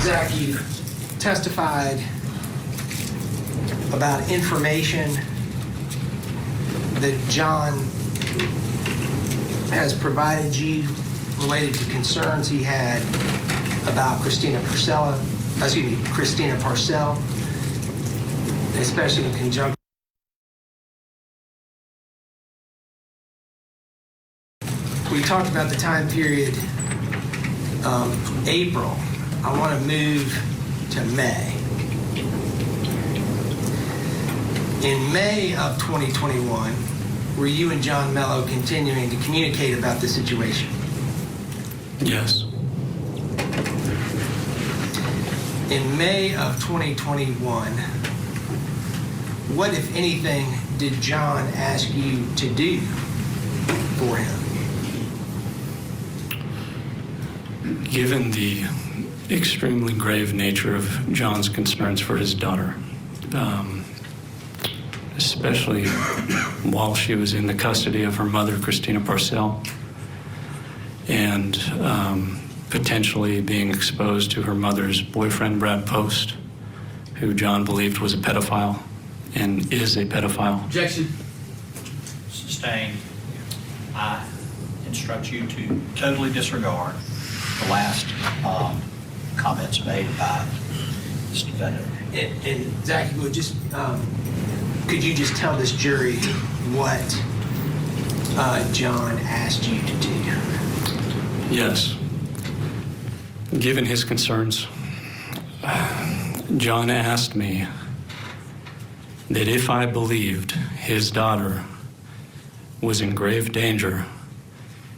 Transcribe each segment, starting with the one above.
Zach, you testified about information that John has provided you related to concerns he had about Christina Parcell, especially in conjunction. We talked about the time period April. I want to move to May. In May of 2021, were you and John Mello continuing to communicate about the situation? Yes. In May of 2021, what, if anything, did John ask you to do for him? Given the extremely grave nature of John's concerns for his daughter, especially while she was in the custody of her mother, Christina Parcell, and potentially being exposed to her mother's boyfriend, Brad Post, who John believed was a pedophile and is a pedophile. Objection. Sustained. I instruct you to totally disregard the last comments made by this defendant. And Zach, could you just tell this jury what John asked you to do? Yes. Given his concerns, John asked me that if I believed his daughter was in grave danger,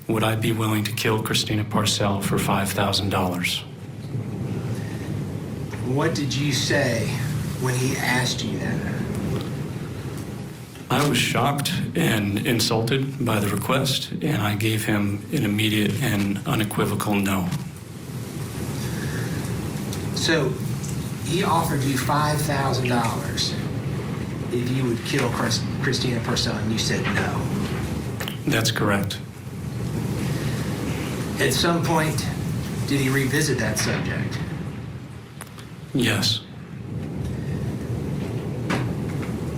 would I be willing to kill Christina Parcell for $5,000? What did you say when he asked you that? I was shocked and insulted by the request, and I gave him an immediate and unequivocal no. So he offered you $5,000 if you would kill Christina Parcell, and you said no. That's correct. At some point, did he revisit that subject? Yes.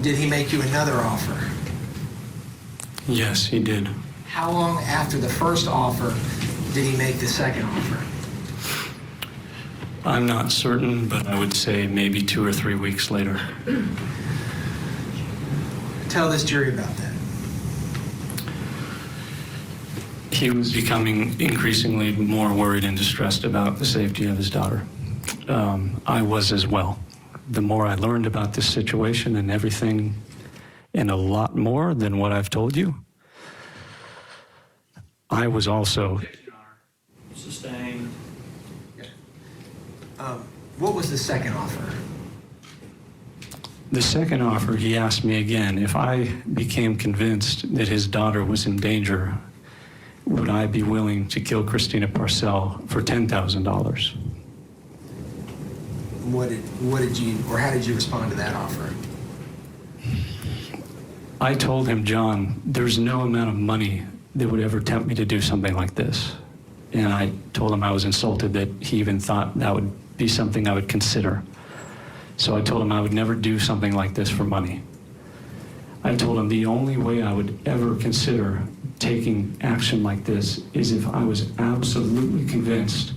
Did he make you another offer? Yes, he did. How long after the first offer did he make the second offer? I'm not certain, but I would say maybe 2 or 3 weeks later. Tell this jury about that. He was becoming increasingly more worried and distressed about the safety of his daughter. I was as well. The more I learned about this situation and everything, and a lot more than what I've told you, I was also... Sustained. What was the second offer? The second offer, he asked me again, if I became convinced that his daughter was in danger, would I be willing to kill Christina Parcell for $10,000? What did you, or how did you respond to that offer? I told him, John, there's no amount of money that would ever tempt me to do something like this. And I told him I was insulted that he even thought that would be something I would consider. So I told him I would never do something like this for money. I told him the only way I would ever consider taking action like this is if I was absolutely convinced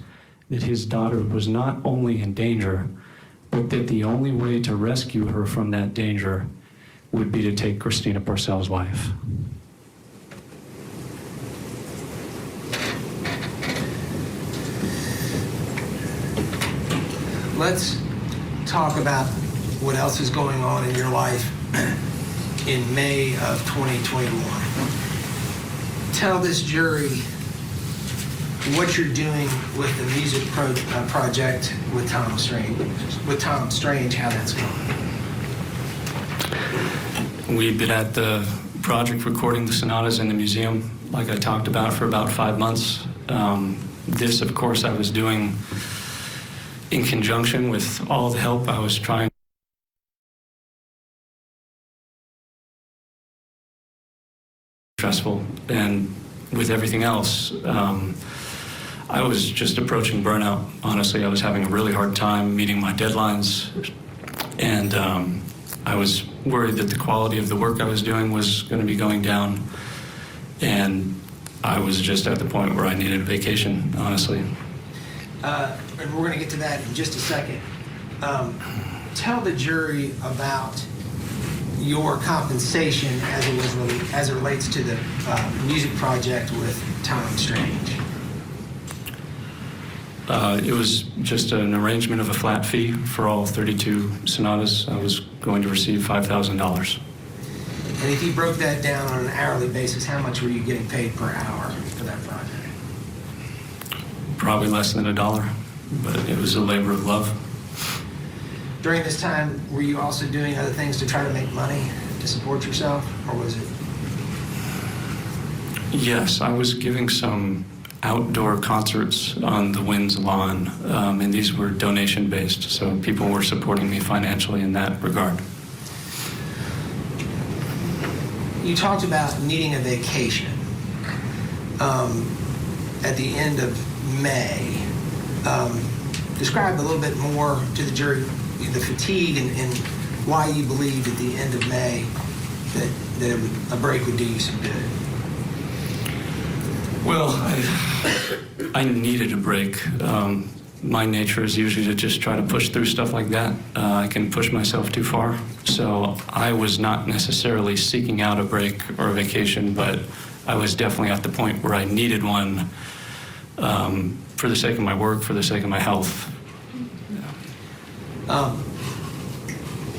that his daughter was not only in danger, but that the only way to rescue her from that danger would be to take Christina Parcell's life. Let's talk about what else is going on in your life in May of 2021. Tell this jury what you're doing with the music project with Tom Strange, how that's going. We've been at the project recording the sonatas in the museum, like I talked about, for about 5 months. This, of course, I was doing in conjunction with all the help I was trying. Stressful, and with everything else, I was just approaching burnout. Honestly, I was having a really hard time meeting my deadlines, and I was worried that the quality of the work I was doing was going to be going down, and I was just at the point where I needed a vacation, honestly. And we're going to get to that in just a second. Tell the jury about your compensation as it relates to the music project with Tom Strange. It was just an arrangement of a flat fee for all 32 sonatas. I was going to receive $5,000. And if you broke that down on an hourly basis, how much were you getting paid per hour for that project? Probably less than $1, but it was a labor of love. During this time, were you also doing other things to try to make money to support yourself, or was it? Yes, I was giving some outdoor concerts on the Wynn's lawn, and these were donation-based, so people were supporting me financially in that regard. You talked about needing a vacation at the end of May. Describe a little bit more to the jury the fatigue and why you believed at the end of May that a break would do you some good. Well, I needed a break. My nature is usually to just try to push through stuff like that. I can push myself too far. So I was not necessarily seeking out a break or a vacation, but I was definitely at the point where I needed one for the sake of my work, for the sake of my health.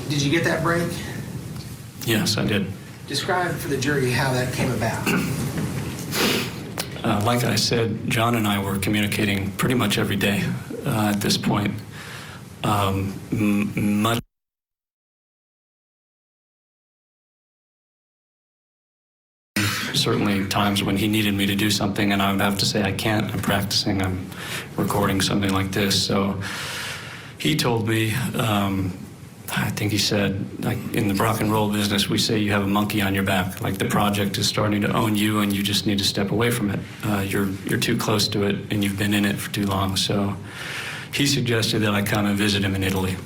Did you get that break? Yes, I did. Describe for the jury how that came about. Like I said, John and I were communicating pretty much every day at this point. Much certainly times when he needed me to do something and I would have to say, I can't, I'm practicing, I'm recording something like this. So he told me, I think he said, like in the rock and roll business, we say you have a monkey on your back. Like the project is starting to own you and you just need to step away from it. You're too close to it and you've been in it for too long. So he suggested that I come and visit him in Italy.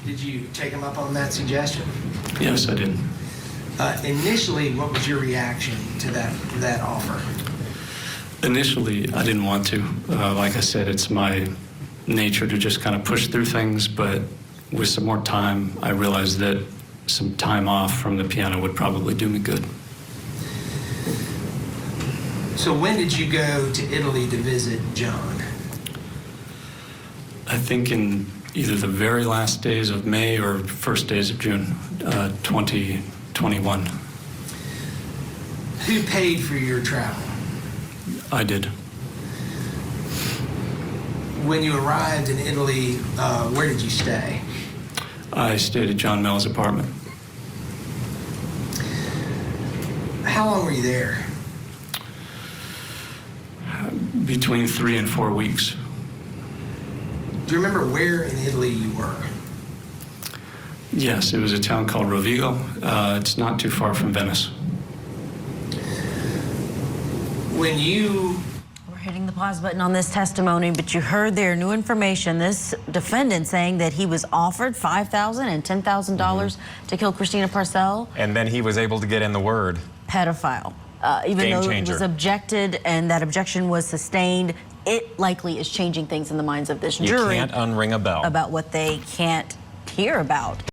Did you take him up on that suggestion? Yes, I did. Initially, what was your reaction to that offer? Initially, I didn't want to. Like I said, it's my nature to just kind of push through things, but with some more time, I realized that some time off from the piano would probably do me good. So when did you go to Italy to visit John? I think in either the very last days of May or first days of June, 2021. Who paid for your travel? I did. When you arrived in Italy, where did you stay? I stayed at John Mello's apartment. How long were you there? Between 3 and 4 weeks. Do you remember where in Italy you were? Yes, it was a town called Rovigo. It's not too far from Venice. When you... We're hitting the pause button on this testimony, but you heard there new information. This defendant saying that he was offered $5,000 and $10,000 to kill Christina Parcell. And then he was able to get in the word. Pedophile. Even Game though changer. it was objected and that objection was sustained, it likely is changing things in the minds of this jury. You can't unring a bell. About what they can't hear about.